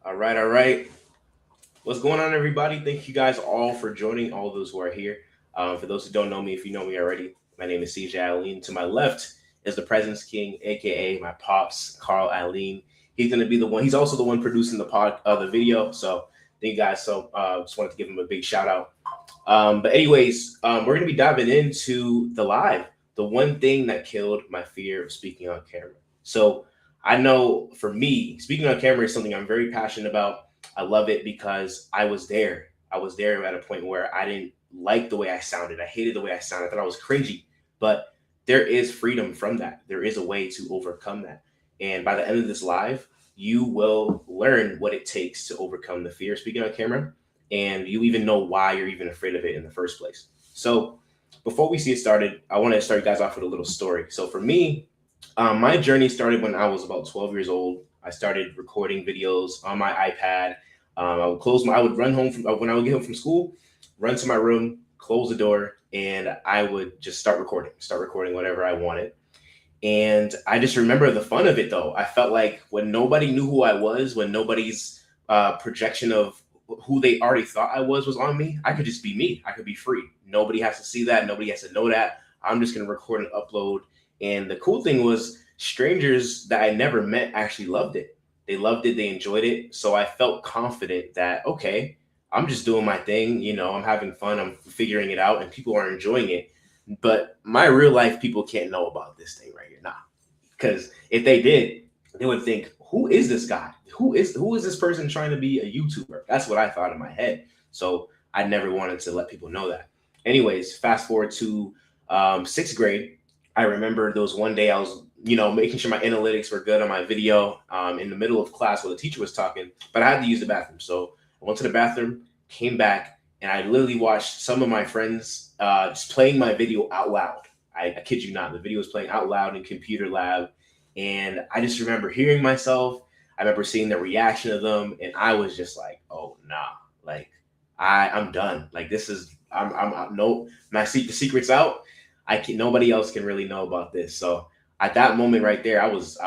All right, all right. What's going on, everybody? Thank you guys all for joining, all those who are here. For those who don't know me, if you know me already, my name is CJ Aline. To my left is the Presence King, aka my pops, Carl Aline. He's gonna be the one. He's also the one producing the video. So thank you guys. Just wanted to give him a big shout out. But anyways, we're gonna be diving into the live, the one thing that killed my fear of speaking on camera. So I know for me, speaking on camera is something I'm very passionate about. I love it because I was there. I was there at a point where I didn't like the way I sounded. I hated the way I sounded. I thought I was cringy. But there is freedom from that. There is a way to overcome that. And by the end of this live, you will learn what it takes to overcome the fear of speaking on camera. And you even know why you're even afraid of it in the first place. So before we see it started, I want to start you guys off with a little story. So for me, my journey started when I was about 12 years old. I started recording videos on my iPad. I would run home from when I would get home from school, run to my room, close the door, and I would just start recording whatever I wanted. And I just remember the fun of it though. I felt like when nobody knew who I was, when nobody's projection of who they already thought I was on me, I could just be me. I could be free. Nobody has to see that. Nobody has to know that. I'm just going to record and upload. And the cool thing was, strangers that I never met actually loved it. They loved it. They enjoyed it. So I felt confident that, okay, I'm just doing my thing. I'm having fun. I'm figuring it out and people are enjoying it. But my real life people can't know about this thing right here. Nah. Because if they did, they would think, who is this guy? Who is this person trying to be a YouTuber? That's what I thought in my head. So I never wanted to let people know that. Anyways, fast forward to sixth grade. I remember there was one day I was, making sure my analytics were good on my video in the middle of class while the teacher was talking, but I had to use the bathroom. So I went to the bathroom, came back, and I literally watched some of my friends just playing my video out loud. I kid you not, the video was playing out loud in computer lab. And I just remember hearing myself. I remember seeing the reaction of them, and I was just like, "Oh nah, like I'm done. Like this is I'm no the secret's out. I can Nobody else can really know about this." So at that moment right there, I was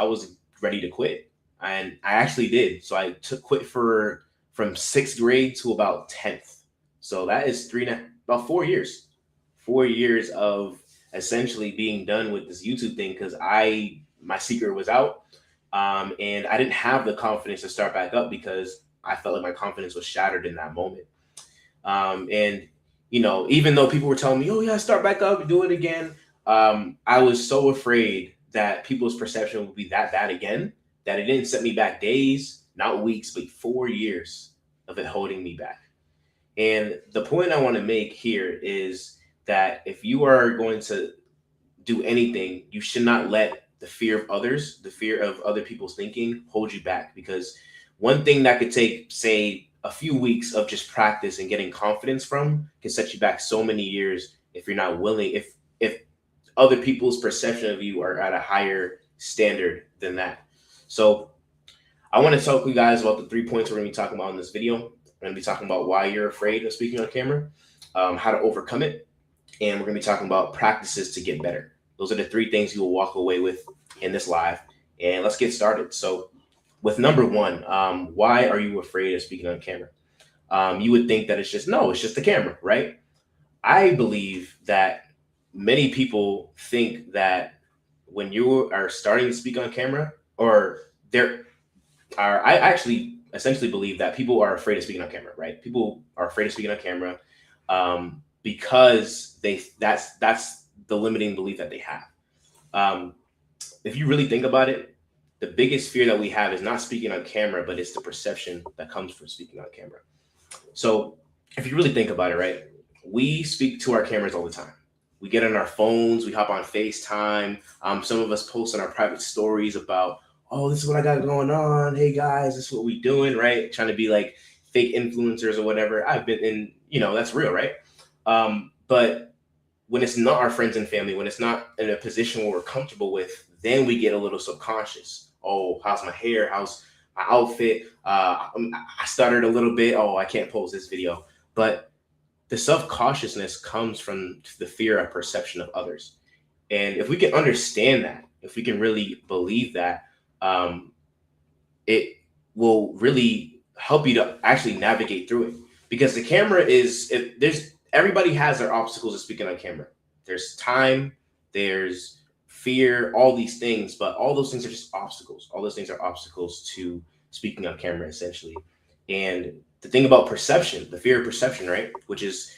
ready to quit, and I actually did. So I took quit for from sixth grade to about 10th. So that is about 4 years, 4 years of essentially being done with this YouTube thing because my secret was out, and I didn't have the confidence to start back up because I felt like my confidence was shattered in that moment. And even though people were telling me, "Oh yeah, start back up, do it again," I was so afraid that people's perception would be that bad again that it didn't set me back days, not weeks, but 4 years of it holding me back. And the point I want to make here is that if you are going to do anything, you should not let the fear of others, the fear of other people's thinking hold you back. Because one thing that could take, say, a few weeks of just practice and getting confidence from can set you back so many years if you're not willing, if other people's perception of you are at a higher standard than that. So I want to talk to you guys about the 3 points we're going to be talking about in this video. We're going to be talking about why you're afraid of speaking on camera, how to overcome it, and we're going to be talking about practices to get better. Those are the 3 things you will walk away with in this live. And let's get started. So with number one, why are you afraid of speaking on camera? You would think that it's just the camera, right? I believe that many people think that when you are starting to speak on camera, I actually essentially believe that people are afraid of speaking on camera, right? People are afraid of speaking on camera because that's the limiting belief that they have. Um, if you really think about it, the biggest fear that we have is not speaking on camera, but it's the perception that comes from speaking on camera. So if you really think about it, right, we speak to our cameras all the time. We get on our phones, we hop on FaceTime. Some of us post on our private stories about, "Oh, this is what I got going on. Hey guys, this is what we doing," right? Trying to be like fake influencers or whatever. I've been in, that's real, right? But when it's not our friends and family, when it's not in a position where we're comfortable with, then we get a little subconscious. "Oh, how's my hair? How's my outfit? I stuttered a little bit. Oh, I can't post this video." But the self-cautiousness comes from the fear of perception of others. And if we can understand that, if we can really believe that, it will really help you to actually navigate through it. Because the camera is, if there's, everybody has their obstacles of speaking on camera. There's time, there's fear, all these things, but all those things are just obstacles. All those things are obstacles to speaking on camera, essentially. And the thing about perception, the fear of perception, right? Which is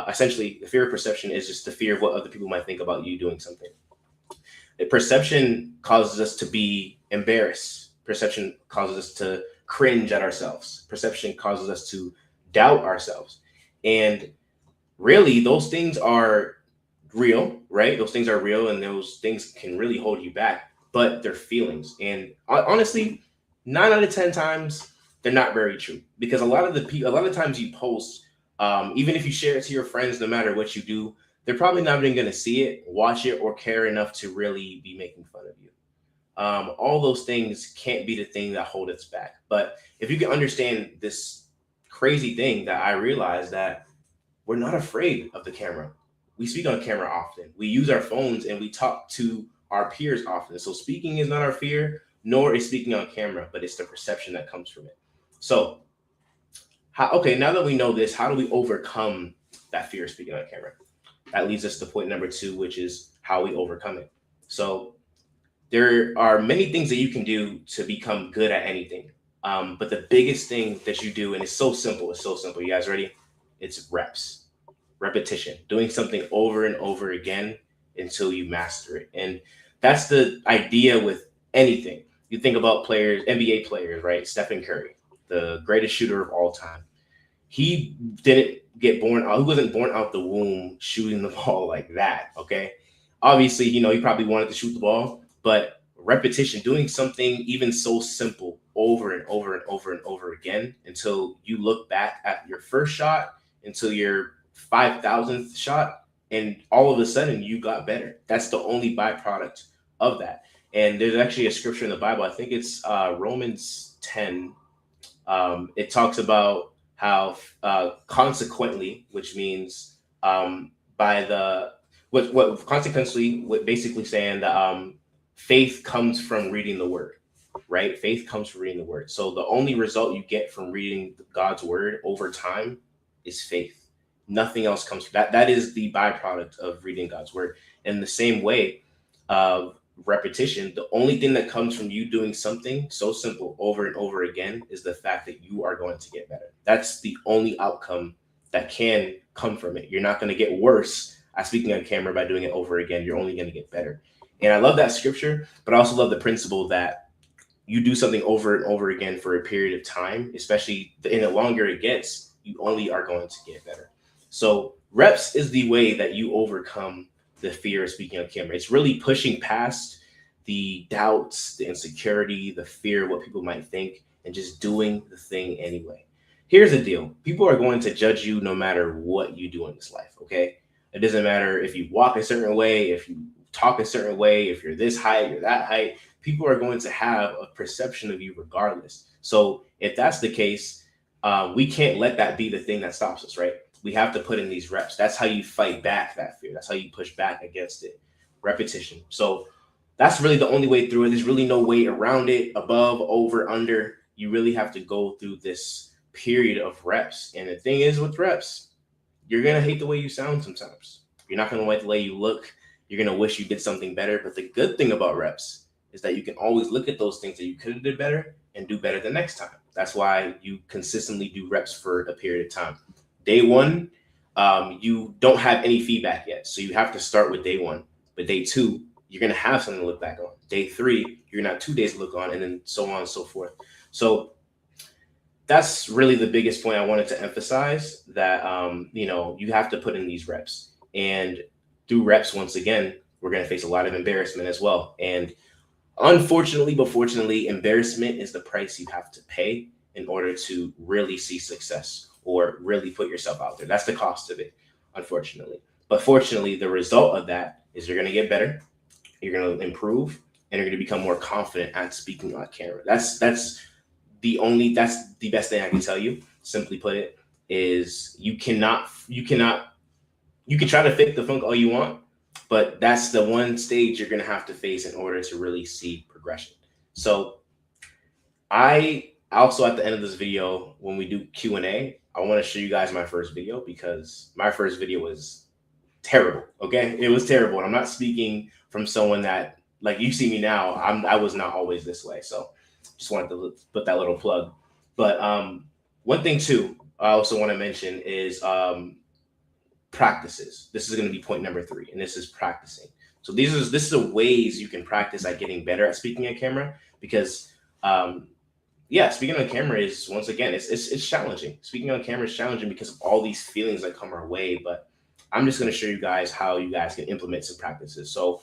essentially the fear of perception is just the fear of what other people might think about you doing something. The perception causes us to be embarrassed. Perception causes us to cringe at ourselves. Perception causes us to doubt ourselves. And really, those things are real, right? Those things are real, and those things can really hold you back, but they're feelings. And honestly, 9 out of 10 times, they're not very true, because a lot of times you post, even if you share it to your friends, no matter what you do, they're probably not even going to see it, watch it, or care enough to really be making fun of you. All those things can't be the thing that hold us back. But if you can understand this crazy thing, that I realized that we're not afraid of the camera. We speak on camera often. We use our phones and we talk to our peers often. So speaking is not our fear, nor is speaking on camera, but it's the perception that comes from it. So, okay, now that we know this, how do we overcome that fear of speaking on camera? That leads us to point number 2, which is how we overcome it. So there are many things that you can do to become good at anything. But the biggest thing that you do, and it's so simple, it's so simple. You guys ready? It's reps, repetition, doing something over and over again until you master it. And that's the idea with anything. You think about players, NBA players, right? Stephen Curry, the greatest shooter of all time. He didn't get born out, he wasn't born out the womb shooting the ball like that. Okay. Obviously, he probably wanted to shoot the ball, but repetition, doing something even so simple over and over and over and over again until you look back at your first shot, until your 5,000th shot, and all of a sudden you got better. That's the only byproduct of that. And there's actually a scripture in the Bible, I think it's Romans 10. It talks about how consequently, which means by the what consequently, what basically saying that faith comes from reading the word, right? Faith comes from reading the word. So the only result you get from reading God's word over time is faith. Nothing else comes from that. That is the byproduct of reading God's word. In the same way of repetition, the only thing that comes from you doing something so simple over and over again is the fact that you are going to get better. That's the only outcome that can come from it. You're not going to get worse at speaking on camera by doing it over again. You're only going to get better. And I love that scripture, but I also love the principle that you do something over and over again for a period of time, especially in the longer it gets, you only are going to get better. So reps is the way that you overcome the fear of speaking on camera. It's really pushing past the doubts, the insecurity, the fear of what people might think, and just doing the thing anyway. Here's the deal. People are going to judge you no matter what you do in this life, okay? It doesn't matter if you walk a certain way, if you talk a certain way, if you're this height, you're that height. People are going to have a perception of you regardless. So if that's the case, we can't let that be the thing that stops us, right? We have to put in these reps. That's how you fight back that fear. That's how you push back against it. Repetition. So that's really the only way through it. There's really no way around it. Above, over, under. You really have to go through this period of reps. And the thing is with reps, you're going to hate the way you sound sometimes. You're not going to like the way you look. You're going to wish you did something better. But the good thing about reps is that you can always look at those things that you could have did better and do better the next time. That's why you consistently do reps for a period of time. Day one, you don't have any feedback yet. So you have to start with day one. But day two, you're going to have something to look back on. Day three, you're going to have 2 days to look on, and then so on and so forth. So that's really the biggest point I wanted to emphasize, that, you have to put in these reps. And through reps, once again, we're going to face a lot of embarrassment as well. And unfortunately, but fortunately, embarrassment is the price you have to pay in order to really see success or really put yourself out there. That's the cost of it, unfortunately. But fortunately, the result of that is you're going to get better, you're going to improve, and you're going to become more confident at speaking on camera. That's the best thing I can tell you. Simply put it, is you can try to fake the funk all you want, but that's the one stage you're going to have to face in order to really see progression. So I Also, at the end of this video, when we do Q&A, I want to show you guys my first video because my first video was terrible. Okay, it was terrible, and I'm not speaking from someone that, like, you see me now. I was not always this way. So just wanted to put that little plug. But one thing too, I also want to mention is practices. This is going to be point number 3, and this is practicing. So this is ways you can practice at getting better at speaking on camera, because yeah, speaking on camera is, once again, it's challenging. Speaking on camera is challenging because of all these feelings that come our way. But I'm just going to show you guys how you guys can implement some practices. So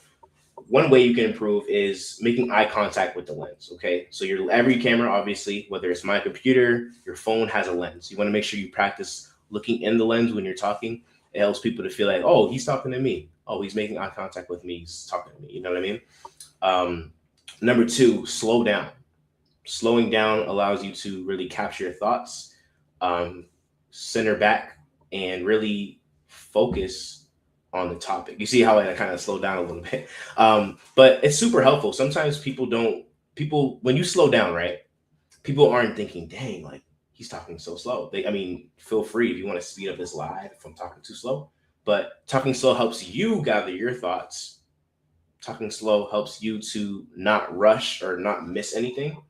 one way you can improve is making eye contact with the lens. Okay, so every camera, obviously, whether it's my computer, your phone, has a lens. You want to make sure you practice looking in the lens when you're talking. It helps people to feel like, oh, he's talking to me. Oh, he's making eye contact with me. He's talking to me. You know what I mean? Number 2, slow down. Slowing down allows you to really capture your thoughts, center back, and really focus on the topic. You see how I kind of slowed down a little bit, but it's super helpful. Sometimes when you slow down, right? People aren't thinking, dang, like, he's talking so slow. I mean, feel free if you want to speed up this live if I'm talking too slow. But talking slow helps you gather your thoughts. Talking slow helps you to not rush or not miss anything.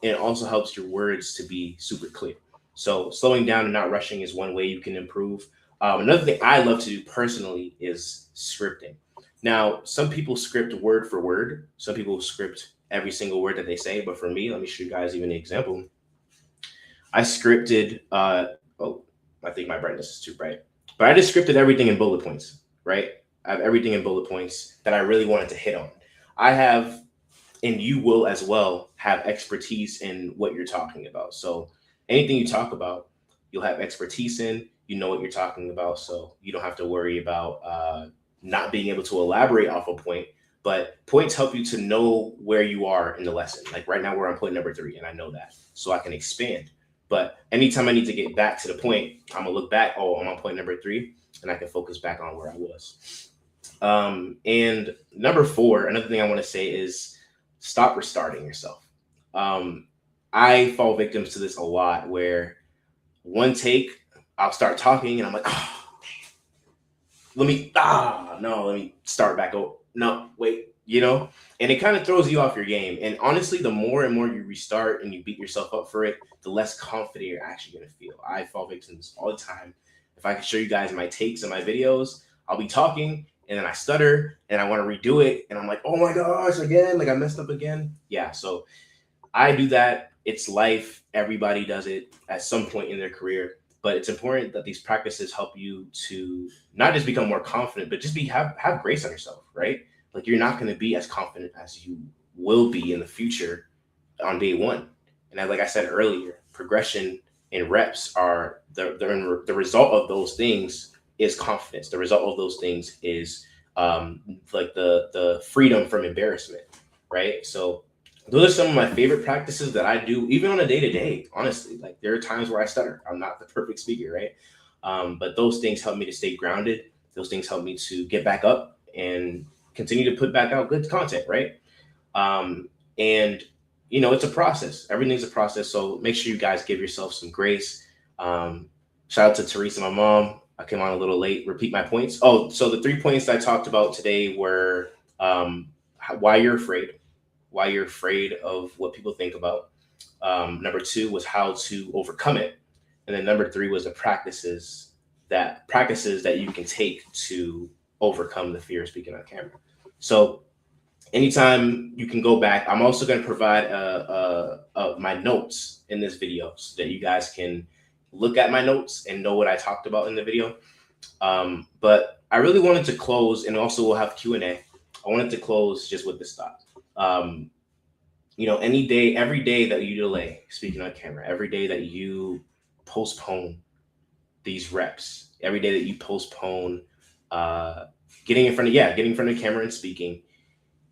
And it also helps your words to be super clear. So slowing down and not rushing is one way you can improve. Another thing I love to do personally is scripting. Now, some people script word for word. Some people script every single word that they say. But for me, let me show you guys even an example. I scripted, oh, I think my brightness is too bright. But I just scripted everything in bullet points, right? I have everything in bullet points that I really wanted to hit on. I have, and you will as well, have expertise in what you're talking about. So anything you talk about, you'll have expertise in. You know what you're talking about, so you don't have to worry about not being able to elaborate off a point. But points help you to know where you are in the lesson. Like right now, we're on point number 3, and I know that, so I can expand. But anytime I need to get back to the point, I'm gonna look back. Oh, I'm on point number 3, and I can focus back on where I was. And number 4, another thing I want to say is stop restarting yourself. I fall victims to this a lot, where one take, I'll start talking and I'm like, oh, let me start back. Oh, no, wait, and it kind of throws you off your game. And honestly, the more and more you restart and you beat yourself up for it, the less confident you're actually going to feel. I fall victims all the time. If I can show you guys my takes and my videos, I'll be talking and then I stutter and I want to redo it. And I'm like, oh my gosh, again, like I messed up again. Yeah. So I do that. It's life. Everybody does it at some point in their career. But it's important that these practices help you to not just become more confident, but just have grace on yourself, right? Like you're not going to be as confident as you will be in the future on day 1. And like I said earlier, progression and reps are the result of those things is confidence. The result of those things is like the freedom from embarrassment, right? So those are some of my favorite practices that I do, even on a day-to-day, honestly. Like there are times where I stutter. I'm not the perfect speaker, right? But those things help me to stay grounded. Those things help me to get back up and continue to put back out good content, right? And, it's a process. Everything's a process. So make sure you guys give yourself some grace. Shout out to Teresa, my mom. I came on a little late. Repeat my points. Oh, so the 3 points I talked about today were why you're afraid of what people think about. Number 2 was how to overcome it. And then number 3 was the practices that you can take to overcome the fear of speaking on camera. So anytime you can go back, I'm also going to provide my notes in this video so that you guys can look at my notes and know what I talked about in the video. But I really wanted to close, and also we'll have Q&A. I wanted to close just with this thought. Every day that you delay speaking on camera, every day that you postpone these reps, every day that you postpone getting in front of the camera and speaking,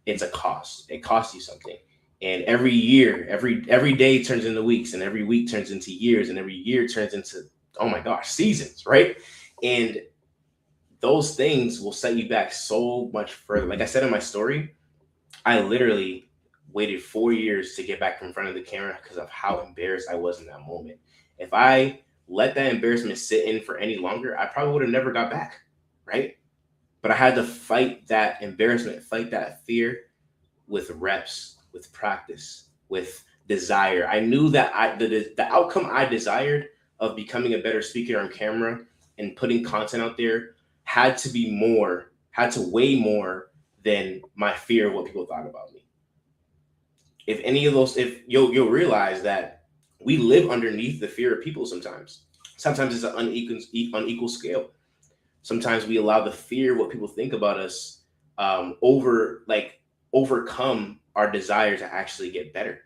it's a cost. It costs you something. And every year, every day turns into weeks, and every week turns into years, and every year turns into, oh my gosh, seasons, right? And those things will set you back so much further. Like I said in my story, I literally waited 4 years to get back in front of the camera because of how embarrassed I was in that moment. If I let that embarrassment sit in for any longer, I probably would have never got back, right? But I had to fight that embarrassment, fight that fear with reps, with practice, with desire. I knew that the outcome I desired of becoming a better speaker on camera and putting content out there had to weigh more than my fear of what people thought about me. If any of those, if you'll realize that we live underneath the fear of people sometimes. Sometimes it's an unequal scale. Sometimes we allow the fear of what people think about us overcome our desire to actually get better.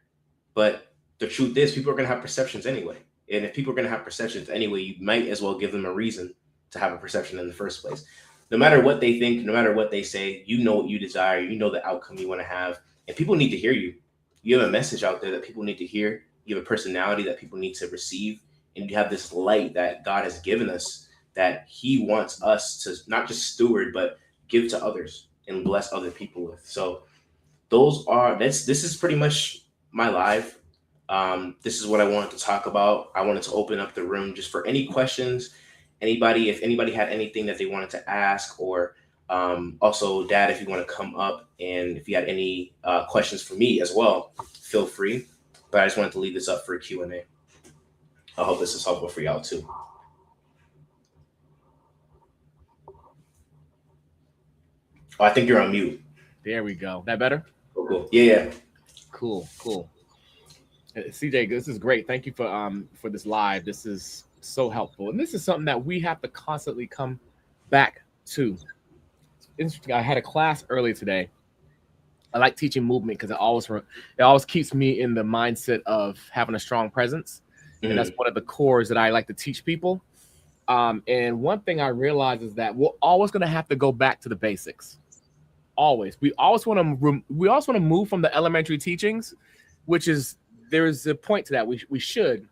But the truth is, people are going to have perceptions anyway. And if people are going to have perceptions anyway, you might as well give them a reason to have a perception in the first place. No matter what they think, no matter what they say, you know what you desire, you know the outcome you want to have, and people need to hear you. You have a message out there that people need to hear. You have a personality that people need to receive, and you have this light that God has given us that He wants us to not just steward, but give to others and bless other people with. So this is pretty much my live. This is what I wanted to talk about. I wanted to open up the room just for any questions. If anybody had anything that they wanted to ask, or also, Dad, if you want to come up and if you had any questions for me as well, feel free. But I just wanted to leave this up for a Q&A. I hope this is helpful for y'all too. Oh, I think you're on mute. There we go. That better? Cool. Yeah. Cool. CJ, this is great. Thank you for this live. This is so helpful, and this is something that we have to constantly come back to. It's interesting. I had a class earlier today. I like teaching movement because it always keeps me in the mindset of having a strong presence, and that's one of the cores that I like to teach people. And one thing I realize is that we're always going to have to go back to the basics. Always. We also want to move from the elementary teachings, which is there's a point to that. We should,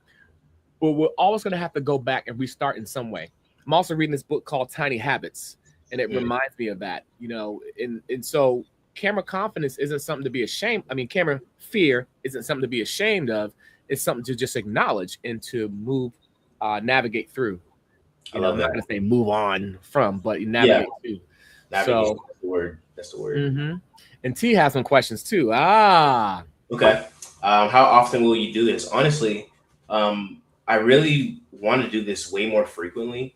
but we're always going to have to go back and restart in some way. I'm also reading this book called Tiny Habits, and it reminds me of that. And so camera confidence isn't something to be ashamed. I mean, camera fear isn't something to be ashamed of. It's something to just acknowledge and to move, navigate through. I'm not going to say move on from, but navigate through. So that's the word. Mm-hmm. And T has some questions too. Okay. How often will you do this? Honestly, I really want to do this way more frequently.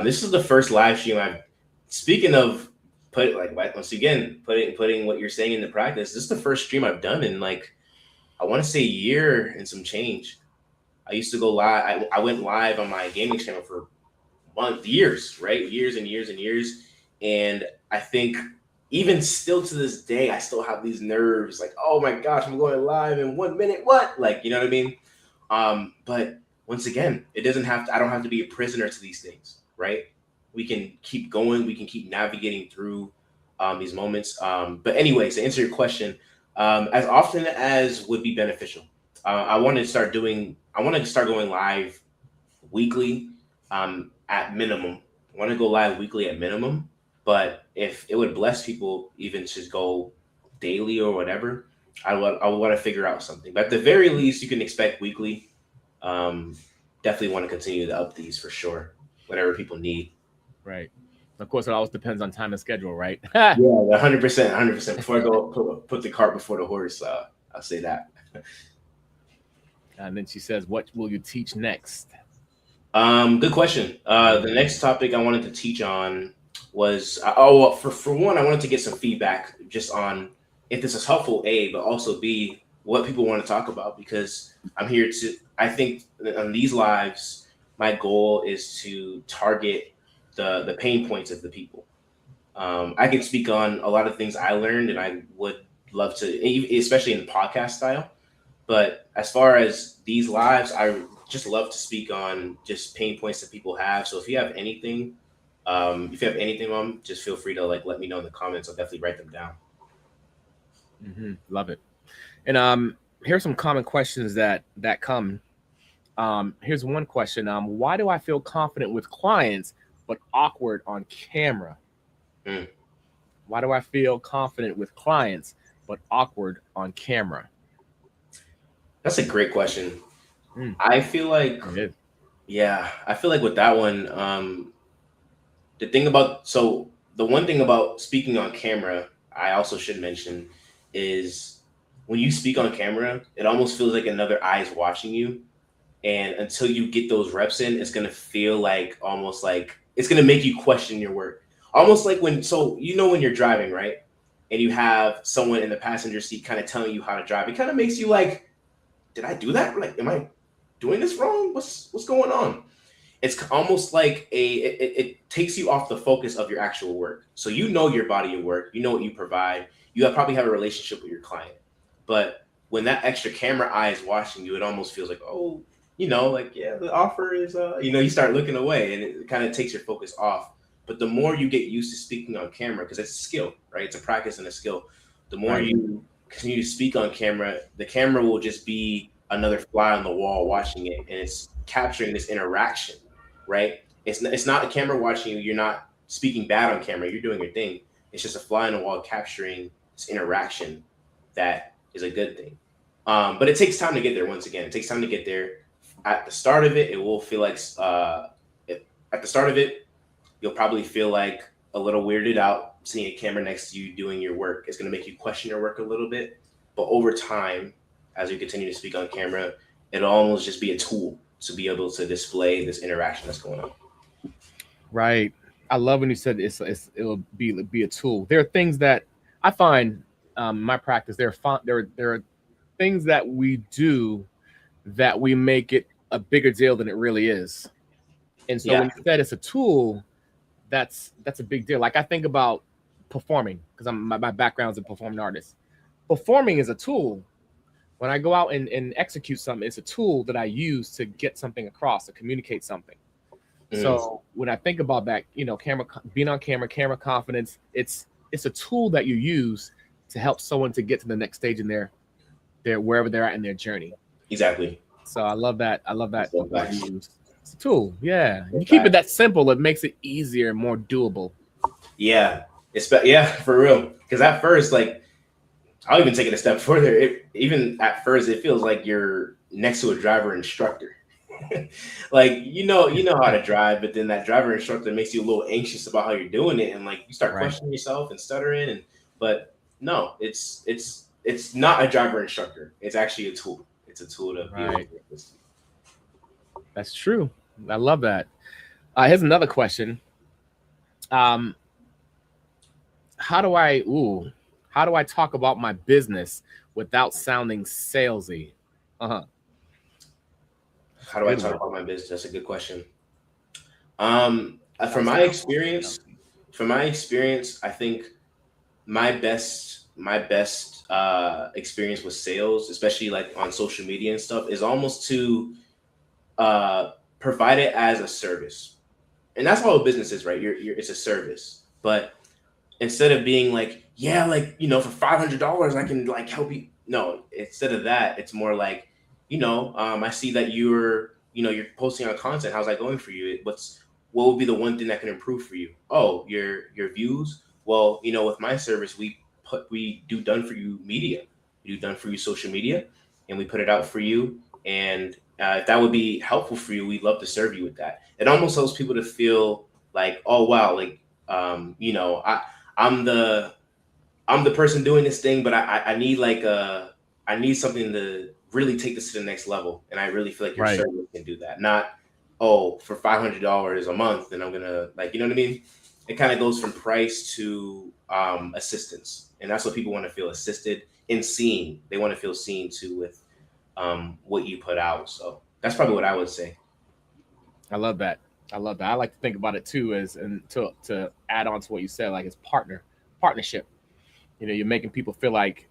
This is the first live stream speaking of putting what you're saying into practice. This is the first stream I've done in I want to say a year and some change. I used to go live. I went live on my gaming channel for years, right? Years and years and years. And I think even still to this day, I still have these nerves oh my gosh, I'm going live in 1 minute. What? You know what I mean? But once again, I don't have to be a prisoner to these things, right? We can keep going. We can keep navigating through these moments. But anyways, to answer your question, as often as would be beneficial. I want to start going live weekly at minimum. I want to go live weekly at minimum. But if it would bless people even to go daily or whatever, I want to figure out something. But at the very least, you can expect weekly. Definitely want to continue to up these for sure. Whatever people need. Right. Of course, it always depends on time and schedule, right? Yeah, 100%. Before I go put the cart before the horse, I'll say that. And then she says, "What will you teach next?" Good question. The next topic I wanted to teach on was for one, I wanted to get some feedback just on if this is helpful, A, but also B, what people want to talk about, because I think on these lives, my goal is to target the pain points of the people. I can speak on a lot of things I learned, and I would love to, especially in podcast style. But as far as these lives, I just love to speak on just pain points that people have. So if you have anything, Mom, just feel free to let me know in the comments. I'll definitely write them down. Mm-hmm. Love it. And here's some common questions that come. Here's one question. Why do I feel confident with clients but awkward on camera? Why do I feel confident with clients but awkward on camera? That's a great question. Mm, I feel like, it is. yeah, I feel like with that one, the thing about so the one thing about speaking on camera, I also should mention, is when you speak on camera, it almost feels like another eye is watching you. And until you get those reps in, it's gonna feel like almost like it's gonna make you question your work. Almost like when you're driving, right? And you have someone in the passenger seat kind of telling you how to drive. It kind of makes you like, did I do that? Like, am I doing this wrong? What's going on? It's almost like it takes you off the focus of your actual work. So you know your body of work, you know what you provide, probably have a relationship with your client. But when that extra camera eye is watching you, it almost feels like, oh, like, yeah, the offer is you start looking away and it kind of takes your focus off. But the more you get used to speaking on camera, because it's a skill, right? It's a practice and a skill. The more Right. you continue to speak on camera, the camera will just be another fly on the wall watching it, and it's capturing this interaction, right? It's not a camera watching you. You're not speaking bad on camera. You're doing your thing. It's just a fly on the wall capturing this interaction that is a good thing. But it takes time to get there. Once again, it takes time to get there. At the start of it, it will feel like at the start of it, you'll probably feel like a little weirded out seeing a camera next to you doing your work. It's going to make you question your work a little bit. But over time, as you continue to speak on camera, it'll almost just be a tool to be able to display this interaction that's going on. Right. I love when you said it'll be a tool. There are things that I find in my practice. There are things that we do that we make it a bigger deal than it really is. And so when Yeah, you said it's a tool, that's a big deal. Like I think about performing because my background's a performing artist. Performing is a tool. When I go out and execute something, it's a tool that I use to get something across, to communicate something. mm, So when I think about that, camera, being on camera, camera confidence, it's a tool that you use to help someone to get to the next stage in their wherever they're at in their journey. exactly. So I love that. I love that So word facts. you use. It's a tool. Yeah. So You keep it facts. that simple, it makes it easier and more doable. Yeah, yeah, for real. Because at first, like, I'll even take it a step further. Even at first, it feels like you're next to a driver instructor. Like you know how to drive, but then that driver instructor makes you a little anxious about how you're doing it, and like you start Right. questioning yourself and stuttering. And but no, it's not a driver instructor. It's actually a tool. It's a tool to be able to Right. make this. That's true. I love that. Here's another question. Um, how do I talk about my business without sounding salesy? Uh-huh. How do I Good talk one. about my business? That's a good question. Without From my sounding experience, salesy. I think my best experience with sales, especially like on social media and stuff, is almost to uh, provide it as a service, and that's all a business is, right? It's a service, but instead of being like, yeah, like for $500 I can like help you. No, instead of that, it's more like, I see that you're posting on content. How's that going for you? What would be the one thing that can improve for you? Oh, your views. Well, with my service, we do done for you media. We do done for you social media, and we put it out for you. And if that would be helpful for you, we'd love to serve you with that. It almost helps people to feel like, oh wow, like I'm the I'm the person doing this thing, but I need like I need something to really take this to the next level, and I really feel like your Right. service can do that. Not, oh, for $500 a month, then I'm gonna, like, you know what I mean? It kind of goes from price to assistance, and that's what people want to feel assisted in seen. They want to feel seen too with what you put out. So that's probably what I would say. I love that. I love that. I like to think about it too as and to add on to what you said, like it's partnership. You're making people feel like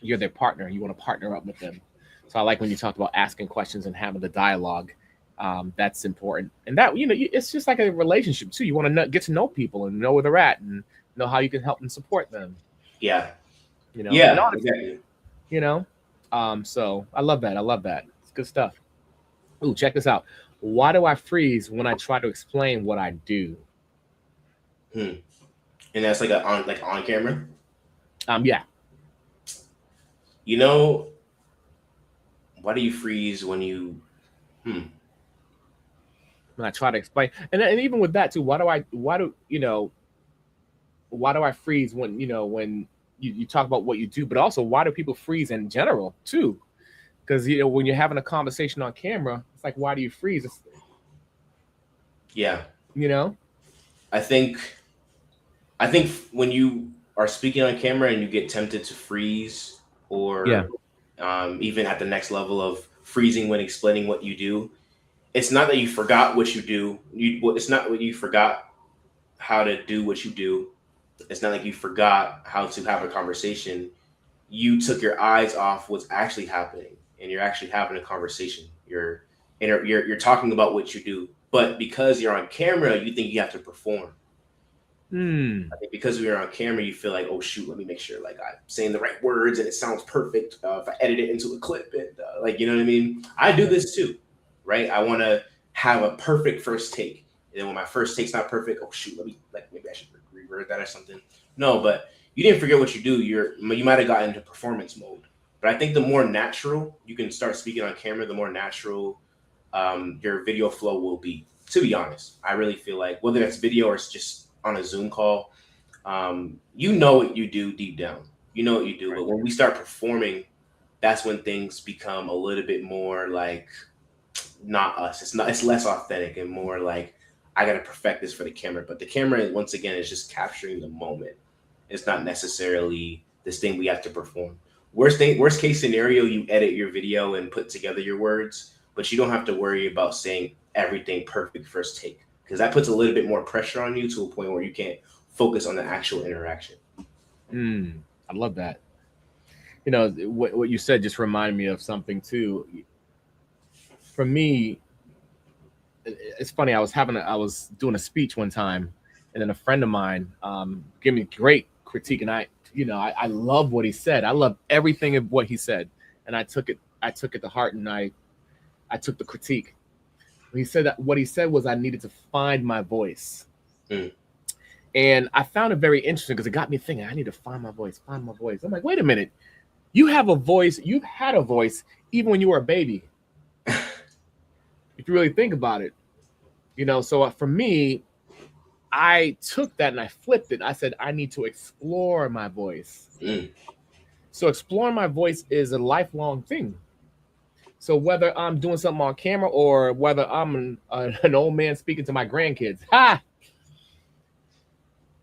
you're their partner. You want to partner up with them. So I like when you talked about asking questions and having the dialogue. That's important, and that it's just like a relationship too. You want to get to know people and know where they're at and know how you can help and support them. Yeah, And yeah, honestly, exactly. you know. So I love that. I love that. It's good stuff. Ooh, check this out. Why do I freeze when I try to explain what I do? Hmm. And that's like on camera. Yeah. You know, why do you freeze when you? Hmm. And I try to explain, and even with that too, why do I freeze when you talk about what you do, but also why do people freeze in general too? Because when you're having a conversation on camera, it's like, why do you freeze? It's, Yeah, you know, I think when you are speaking on camera and you get tempted to freeze, yeah. or even at the next level of freezing when explaining what you do, it's not that you forgot what you do. It's not what you forgot how to do what you do. It's not like you forgot how to have a conversation. You took your eyes off what's actually happening, and you're actually having a conversation. You're talking about what you do, but because you're on camera, you think you have to perform. Hmm. I think because we are on camera, you feel like, oh shoot, let me make sure like I'm saying the right words and it sounds perfect. If I edit it into a clip, and like you know what I mean. I do this too, right? I want to have a perfect first take, and then when my first take's not perfect, oh shoot, let me like maybe I should reword that or something. No, but you didn't forget what you do. You might have gotten into performance mode, but I think the more natural you can start speaking on camera, the more natural your video flow will be. To be honest, I really feel like whether that's video or it's just on a Zoom call, you know what you do deep down. You know what you do. Right. But when we start performing, that's when things become a little bit more like not us. It's not. It's less authentic and more like I gotta perfect this for the camera. But the camera, once again, is just capturing the moment. It's not necessarily this thing we have to perform. Worst case scenario, you edit your video and put together your words, but you don't have to worry about saying everything perfect first take because that puts a little bit more pressure on you to a point where you can't focus on the actual interaction. Hmm. I love that. What you said just reminded me of something too. For me, it's funny. I was doing a speech one time, and then a friend of mine gave me great critique, and I love what he said. I love everything of what he said, and I took it to heart, and I took the critique. He said that what he said was I needed to find my voice, Mm, and I found it very interesting because it got me thinking. I need to find my voice, find my voice. I'm like, wait a minute, you have a voice. You've had a voice even when you were a baby. If you really think about it, So for me, I took that and I flipped it. I said, I need to explore my voice. mm, So exploring my voice is a lifelong thing. So whether I'm doing something on camera or whether I'm an old man speaking to my grandkids,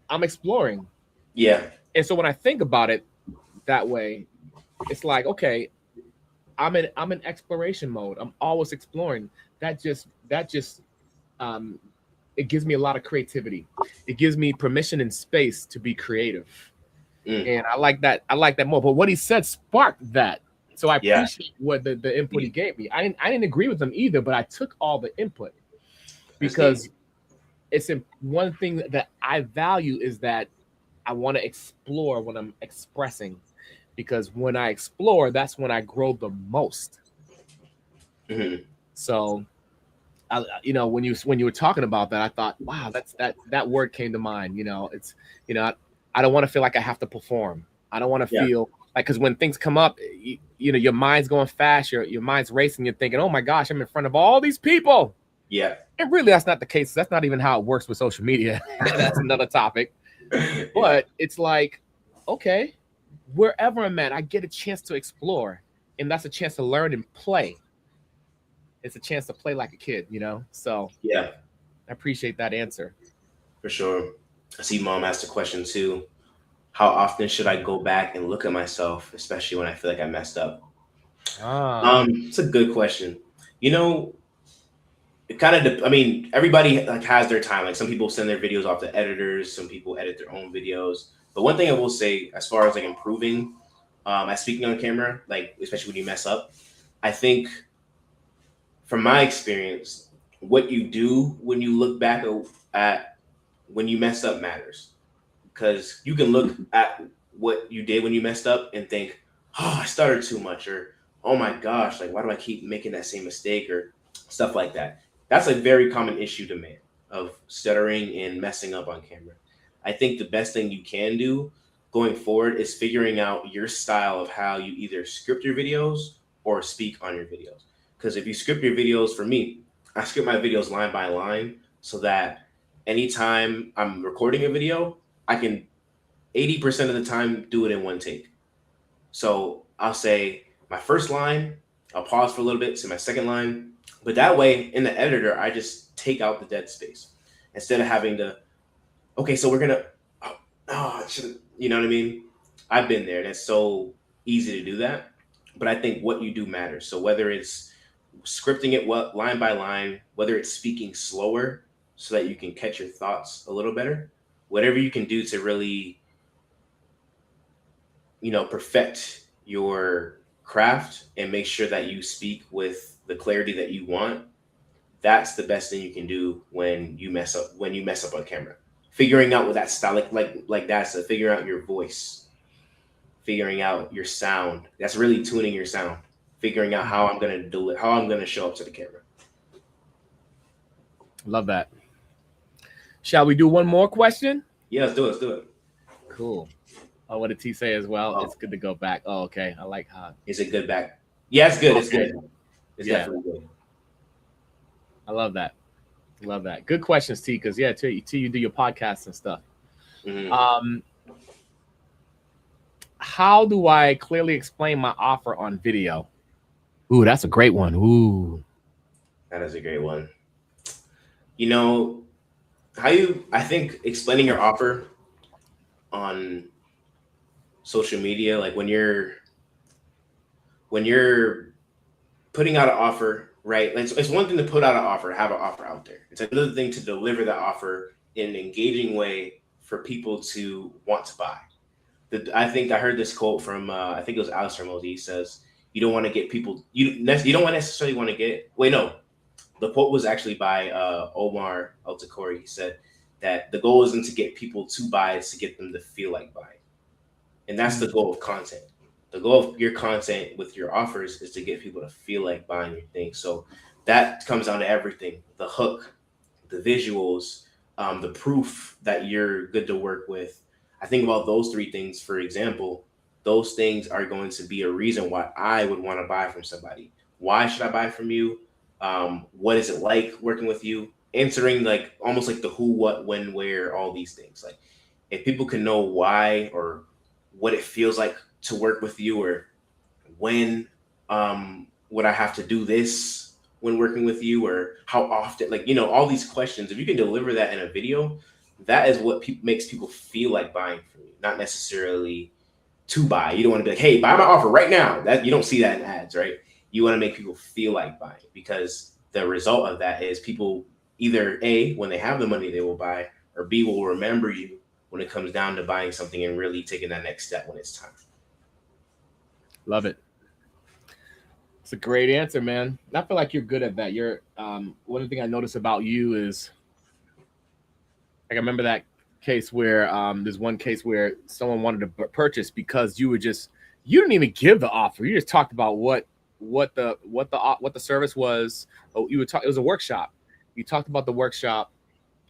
I'm exploring. yeah, And so when I think about it that way, it's like, okay, I'm in exploration mode. I'm always exploring. That just um, it gives me a lot of creativity. It gives me permission and space to be creative. mm, And I like that. I like that more. But what he said sparked that. So I yeah. appreciate what the input he Deep. gave me. I didn't agree with him either, but I took all the input That's deep. because one thing that I value is that I want to explore when I'm expressing. Because when I explore, that's when I grow the most. Hmm. So when you were talking about that, I thought, wow, that word came to mind. I don't want to feel like I have to perform. I don't want to Yeah, feel like because when things come up, your mind's going fast, your mind's racing. You're thinking, oh my gosh, I'm in front of all these people, yeah, and really, that's not the case. That's not even how it works with social media. That's another topic. yeah, But it's like, okay, wherever I'm at, I get a chance to explore, and that's a chance to learn and play. It's a chance to play like a kid. So yeah, I appreciate that answer. for sure. I see mom asked a question too. How often should I go back and look at myself, especially when I feel like I messed up? Ah, It's a good question. You know, it kind of. I mean, everybody like has their time. Like some people send their videos off to editors. Some people edit their own videos. But one thing I will say, as far as like improving, at speaking on camera, like especially when you mess up, I think from my experience, what you do when you look back at when you messed up matters because you can look at what you did when you messed up and think, oh, I stuttered too much, or oh my gosh, like why do I keep making that same mistake, or stuff like that. That's a very common issue to man of stuttering and messing up on camera. I think the best thing you can do going forward is figuring out your style of how you either script your videos or speak on your videos. Because if you script your videos, for me, I script my videos line by line so that anytime I'm recording a video, I can 80% of the time do it in one take. So I'll say my first line, I'll pause for a little bit, say my second line. But that way, in the editor, I just take out the dead space instead of having to, okay, so we're gonna, oh, I should've, you know what I mean? I've been there. That's so easy to do that. But I think what you do matters. So whether it's scripting it what line by line, whether it's speaking slower so that you can catch your thoughts a little better, whatever you can do to really, perfect your craft and make sure that you speak with the clarity that you want, that's the best thing you can do when you mess up on camera. Figuring out what that style like that's figuring out your voice, figuring out your sound. That's really tuning your sound. Figuring out how I'm gonna do it, how I'm gonna show up to the camera. Love that. Shall we do one more question? Yeah, let's do it. Let's do it. Cool. Oh, what did T say as well? Oh. It's good to go back. Oh, okay. I like how. Is it good back? Yeah, it's good. It's Okay. good. It's Yeah. definitely good. I love that. Love that. Good questions, T. Because T, you do your podcasts and stuff. Mhm. How do I clearly explain my offer on video? Ooh, that's a great one. Ooh. That is a great one. I think explaining your offer on social media, like when you're putting out an offer, right? Like, it's one thing to put out an offer, have an offer out there. It's another thing to deliver that offer in an engaging way for people to want to buy. I think I heard this quote from I think it was Alistair Mosey. He says, "You don't want to get people. You don't necessarily want to get. Wait, no. The quote was actually by Omar El Takori. He said that the goal isn't to get people to buy; it's to get them to feel like buying, and that's the goal of content. The goal of your content with your offers is to get people to feel like buying your thing. So that comes down to everything: the hook, the visuals, the proof that you're good to work with. I think about those three things, for example. Those things are going to be a reason why I would want to buy from somebody. Why should I buy from you? What is it like working with you? Answering like almost like the who, what, when, where, all these things. Like if people can know why or what it feels like to work with you, or when would I have to do this when working with you, or how often, like all these questions, if you can deliver that in a video, that is what makes people feel like buying from you, not necessarily to buy. You don't want to be like, hey, buy my offer right now. That you don't see that in ads, right? You want to make people feel like buying, because the result of that is people either A, when they have the money they will buy, or B, will remember you when it comes down to buying something and really taking that next step when it's time. Love it. It's a great answer, man. I feel like you're good at that. You're one thing I notice about you is, like, I remember that case where there's one case where someone wanted to purchase because you didn't even give the offer. You just talked about what the service was. Oh, it was a workshop. You talked about the workshop,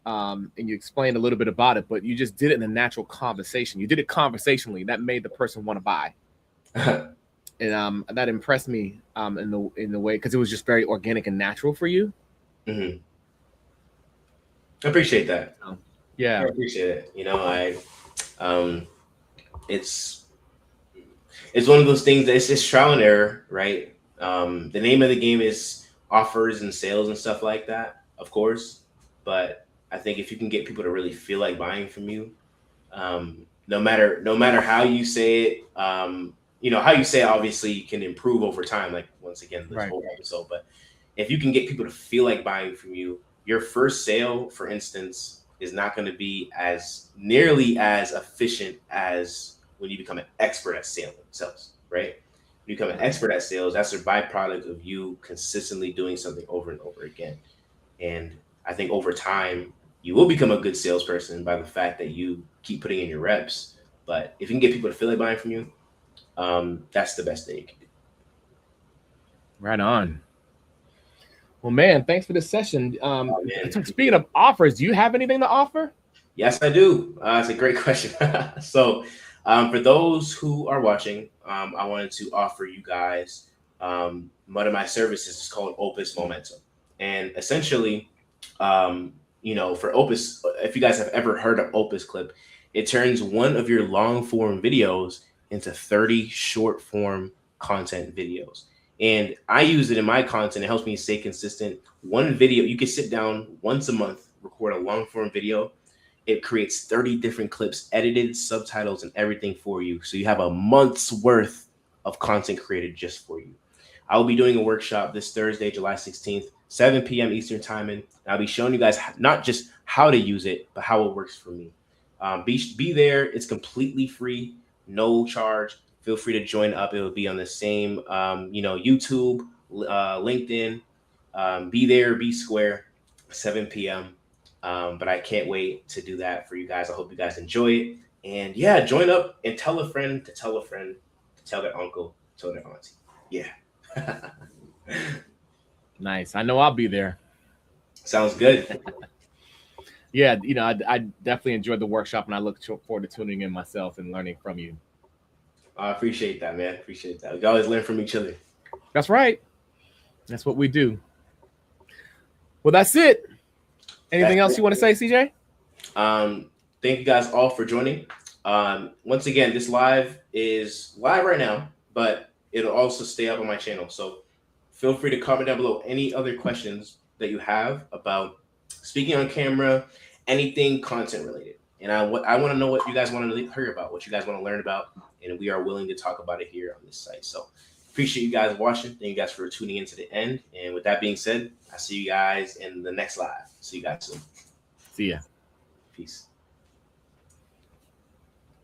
and you explained a little bit about it, but you just did it in a natural conversation. You did it conversationally. That made the person want to buy. And that impressed me in the way, because it was just very organic and natural for you. Mm-hmm. I appreciate that. Yeah, I appreciate it. It's one of those things that it's just trial and error, right? The name of the game is offers and sales and stuff like that, of course. But I think if you can get people to really feel like buying from you, no matter how you say it, how you say it obviously can improve over time. Like once again, this right. whole episode, but if you can get people to feel like buying from you, your first sale, for instance, is not going to be as nearly as efficient as when you become an expert at sales, right? When you become an expert at sales, that's a byproduct of you consistently doing something over and over again. And I think over time, you will become a good salesperson by the fact that you keep putting in your reps. But if you can get people to feel like buying from you, that's the best thing you can do. Right on. Well, man, thanks for this session. Man. Speaking of offers, do you have anything to offer? Yes, I do. It's a great question. So For those who are watching, I wanted to offer you guys one of my services. It's called Opus Momentum, and essentially, um, for Opus, if you guys have ever heard of Opus Clip, it turns one of your long form videos into 30 short form content videos. And I use it in my content. It helps me stay consistent. One video, you can sit down once a month, record a long form video. It creates 30 different clips, edited, subtitles, and everything for you. So you have a month's worth of content created just for you. I will be doing a workshop this Thursday, July 16th, 7 p.m. Eastern Time. And I'll be showing you guys not just how to use it, but how it works for me. Be there. It's completely free, no charge. Feel free to join up. It will be on the same, YouTube, LinkedIn. Be there, be square, 7 p.m. But I can't wait to do that for you guys. I hope you guys enjoy it. And yeah, join up and tell a friend to tell a friend to tell their uncle, tell their auntie. Yeah. Nice. I know I'll be there. Sounds good. Yeah, I definitely enjoyed the workshop, and I look forward to tuning in myself and learning from you. I appreciate that, man. Appreciate that. We always learn from each other. That's right. That's what we do. Well, that's it. Anything else you want to say, CJ? Thank you guys all for joining. Once again, this live is live right now, but it'll also stay up on my channel. So feel free to comment down below any other questions that you have about speaking on camera, anything content related. And I want to know what you guys want to hear about, what you guys want to learn about, and we are willing to talk about it here on this site. So appreciate you guys watching. Thank you guys for tuning in to the end. And with that being said, I see you guys in the next live. See you guys soon. See ya. Peace.